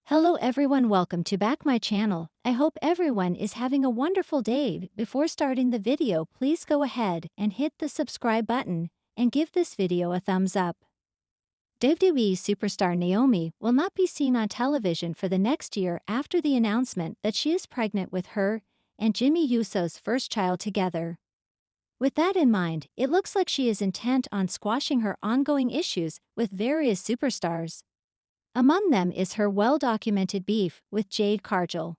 Hello everyone, welcome to back my channel. I hope everyone is having a wonderful day. Before starting the video, please go ahead and hit the subscribe button and give this video a thumbs up. WWE superstar Naomi will not be seen on television for the next year after the announcement that she is pregnant with her and Jimmy Uso's first child together. With that in mind, it looks like she is intent on squashing her ongoing issues with various superstars. Among them is her well-documented beef with Jade Cargill.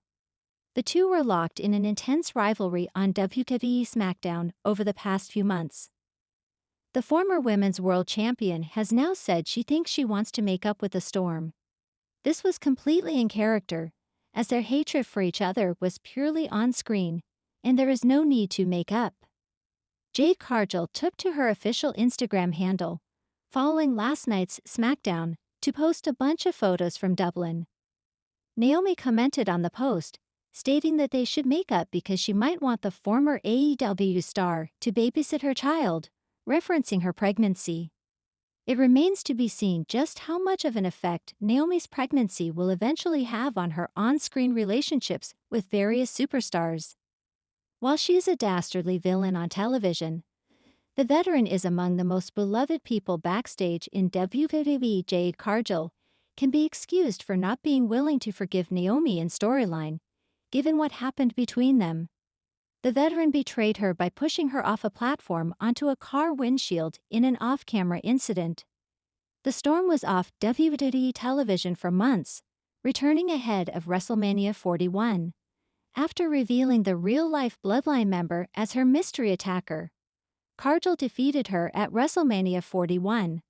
The two were locked in an intense rivalry on WWE SmackDown over the past few months. The former women's world champion has now said she thinks she wants to make up with the Storm. This was completely in character, as their hatred for each other was purely on-screen, and there is no need to make up. Jade Cargill took to her official Instagram handle, following last night's SmackDown, to post a bunch of photos from Dublin. Naomi commented on the post, stating that they should make up because she might want the former AEW star to babysit her child, referencing her pregnancy. It remains to be seen just how much of an effect Naomi's pregnancy will eventually have on her on-screen relationships with various superstars. While she is a dastardly villain on television, the veteran is among the most beloved people backstage in WWE. Jade Cargill can be excused for not being willing to forgive Naomi in storyline, given what happened between them. The veteran betrayed her by pushing her off a platform onto a car windshield in an off-camera incident. The Storm was off WWE television for months, returning ahead of WrestleMania 41, after revealing the real-life Bloodline member as her mystery attacker. Cargill defeated her at WrestleMania 41.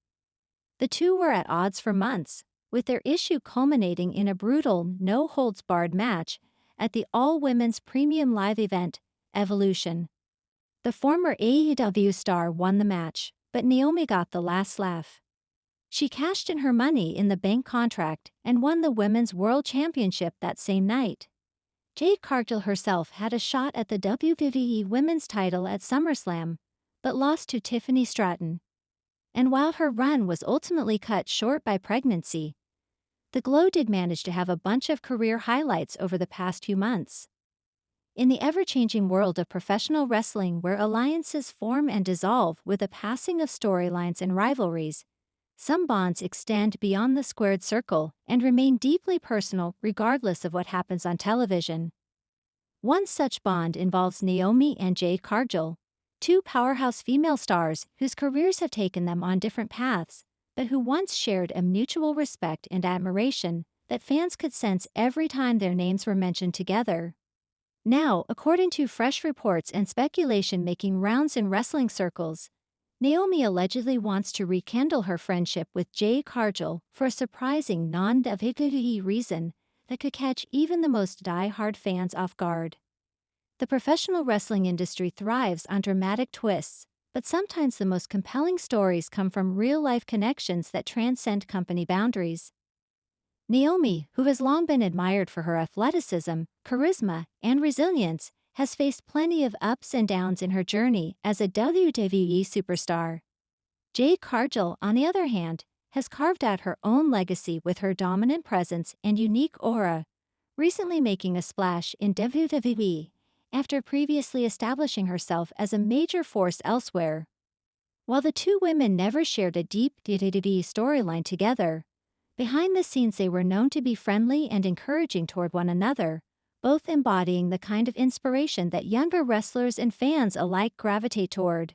The two were at odds for months, with their issue culminating in a brutal, no-holds-barred match at the all-women's premium live event, Evolution. The former AEW star won the match, but Naomi got the last laugh. She cashed in her Money in the Bank contract and won the Women's World Championship that same night. Jade Cargill herself had a shot at the WWE Women's title at SummerSlam, but lost to Tiffany Stratton. And while her run was ultimately cut short by pregnancy, the Glow did manage to have a bunch of career highlights over the past few months. In the ever-changing world of professional wrestling, where alliances form and dissolve with the passing of storylines and rivalries, some bonds extend beyond the squared circle and remain deeply personal regardless of what happens on television. One such bond involves Naomi and Jade Cargill, two powerhouse female stars whose careers have taken them on different paths, but who once shared a mutual respect and admiration that fans could sense every time their names were mentioned together. Now, according to fresh reports and speculation making rounds in wrestling circles, Naomi allegedly wants to rekindle her friendship with Jade Cargill for a surprising non-WWE reason that could catch even the most die-hard fans off guard. The professional wrestling industry thrives on dramatic twists, but sometimes the most compelling stories come from real-life connections that transcend company boundaries. Naomi, who has long been admired for her athleticism, charisma, and resilience, has faced plenty of ups and downs in her journey as a WWE superstar. Jade Cargill, on the other hand, has carved out her own legacy with her dominant presence and unique aura, recently making a splash in WWE after previously establishing herself as a major force elsewhere. While the two women never shared a deep WWE storyline together, behind the scenes they were known to be friendly and encouraging toward one another, both embodying the kind of inspiration that younger wrestlers and fans alike gravitate toward.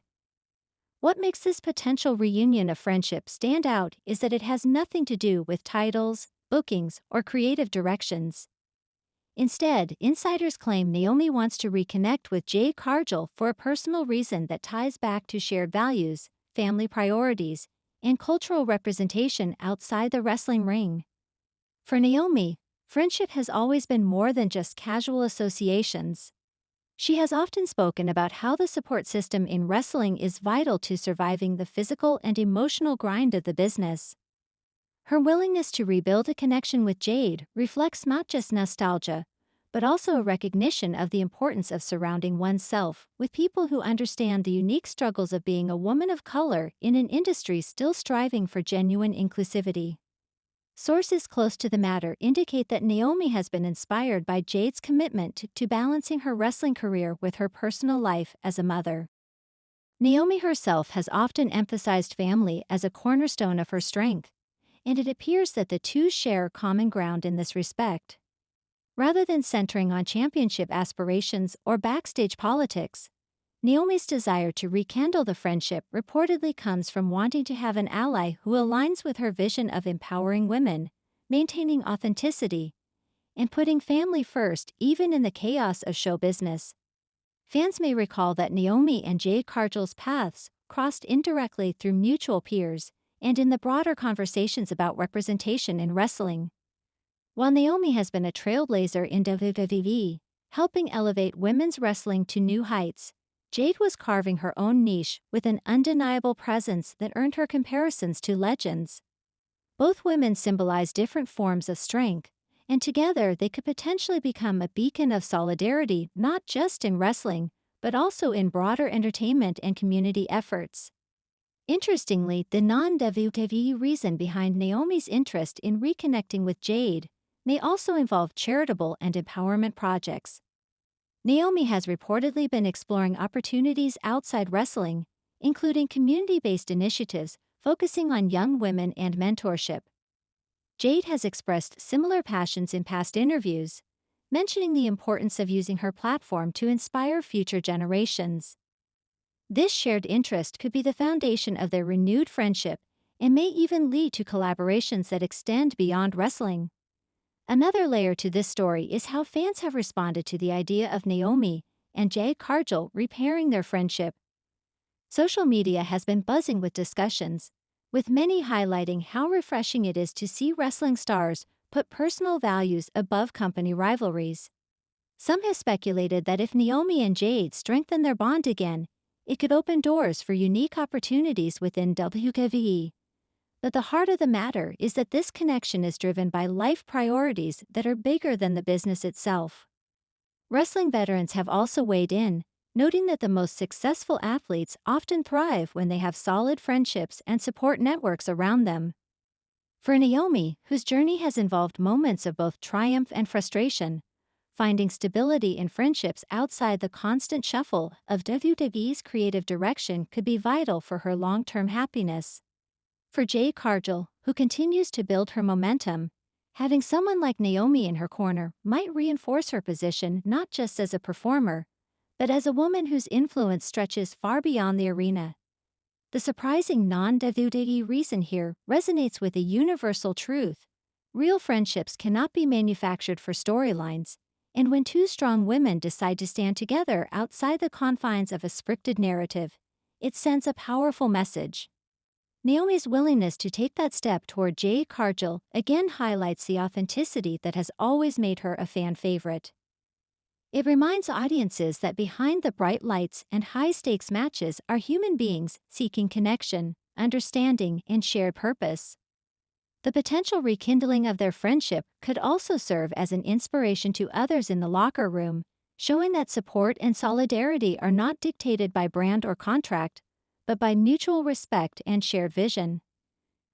What makes this potential reunion of friendship stand out is that it has nothing to do with titles, bookings, or creative directions. Instead, insiders claim Naomi wants to reconnect with Jade Cargill for a personal reason that ties back to shared values, family priorities, and cultural representation outside the wrestling ring. For Naomi, friendship has always been more than just casual associations. She has often spoken about how the support system in wrestling is vital to surviving the physical and emotional grind of the business. Her willingness to rebuild a connection with Jade reflects not just nostalgia, but also a recognition of the importance of surrounding oneself with people who understand the unique struggles of being a woman of color in an industry still striving for genuine inclusivity. Sources close to the matter indicate that Naomi has been inspired by Jade's commitment to balancing her wrestling career with her personal life as a mother. Naomi herself has often emphasized family as a cornerstone of her strength, and it appears that the two share common ground in this respect. Rather than centering on championship aspirations or backstage politics, Naomi's desire to rekindle the friendship reportedly comes from wanting to have an ally who aligns with her vision of empowering women, maintaining authenticity, and putting family first even in the chaos of show business. Fans may recall that Naomi and Jade Cargill's paths crossed indirectly through mutual peers and in the broader conversations about representation in wrestling. While Naomi has been a trailblazer in WWE, helping elevate women's wrestling to new heights, Jade was carving her own niche with an undeniable presence that earned her comparisons to legends. Both women symbolize different forms of strength, and together they could potentially become a beacon of solidarity not just in wrestling, but also in broader entertainment and community efforts. Interestingly, the non-WWE reason behind Naomi's interest in reconnecting with Jade may also involve charitable and empowerment projects. Naomi has reportedly been exploring opportunities outside wrestling, including community-based initiatives focusing on young women and mentorship. Jade has expressed similar passions in past interviews, mentioning the importance of using her platform to inspire future generations. This shared interest could be the foundation of their renewed friendship and may even lead to collaborations that extend beyond wrestling. Another layer to this story is how fans have responded to the idea of Naomi and Jade Cargill repairing their friendship. Social media has been buzzing with discussions, with many highlighting how refreshing it is to see wrestling stars put personal values above company rivalries. Some have speculated that if Naomi and Jade strengthen their bond again, it could open doors for unique opportunities within WWE. But the heart of the matter is that this connection is driven by life priorities that are bigger than the business itself. Wrestling veterans have also weighed in, noting that the most successful athletes often thrive when they have solid friendships and support networks around them. For Naomi, whose journey has involved moments of both triumph and frustration, finding stability in friendships outside the constant shuffle of WWE's creative direction could be vital for her long-term happiness. For Jade Cargill, who continues to build her momentum, having someone like Naomi in her corner might reinforce her position not just as a performer, but as a woman whose influence stretches far beyond the arena. The surprising non-WWE reason here resonates with a universal truth. Real friendships cannot be manufactured for storylines, and when two strong women decide to stand together outside the confines of a scripted narrative, it sends a powerful message. Naomi's willingness to take that step toward Jade Cargill again highlights the authenticity that has always made her a fan favorite. It reminds audiences that behind the bright lights and high-stakes matches are human beings seeking connection, understanding, and shared purpose. The potential rekindling of their friendship could also serve as an inspiration to others in the locker room, showing that support and solidarity are not dictated by brand or contract, but by mutual respect and shared vision.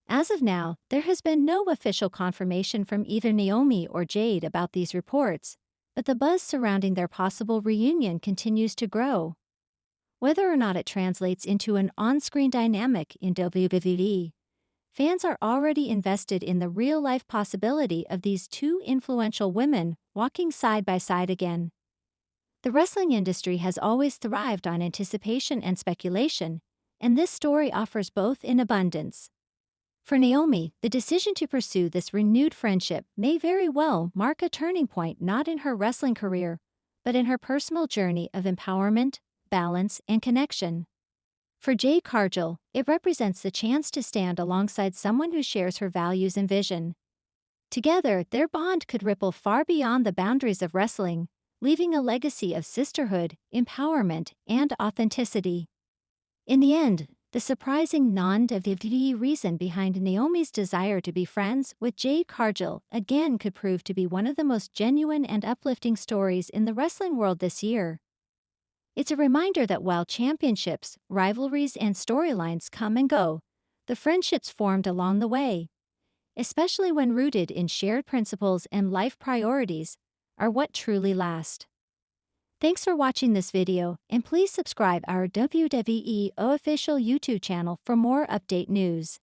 As of now, there has been no official confirmation from either Naomi or Jade about these reports, but the buzz surrounding their possible reunion continues to grow. Whether or not it translates into an on-screen dynamic in WWE, fans are already invested in the real-life possibility of these two influential women walking side by side again. The wrestling industry has always thrived on anticipation and speculation, and this story offers both in abundance. For Naomi, the decision to pursue this renewed friendship may very well mark a turning point not in her wrestling career, but in her personal journey of empowerment, balance, and connection. For Jade Cargill, it represents the chance to stand alongside someone who shares her values and vision. Together, their bond could ripple far beyond the boundaries of wrestling, leaving a legacy of sisterhood, empowerment, and authenticity. In the end, the surprising non-WWE reason behind Naomi's desire to be friends with Jade Cargill again could prove to be one of the most genuine and uplifting stories in the wrestling world this year. It's a reminder that while championships, rivalries, and storylines come and go, the friendships formed along the way, especially when rooted in shared principles and life priorities, are what truly last. Thanks for watching this video, and please subscribe our WWE official YouTube channel for more update news.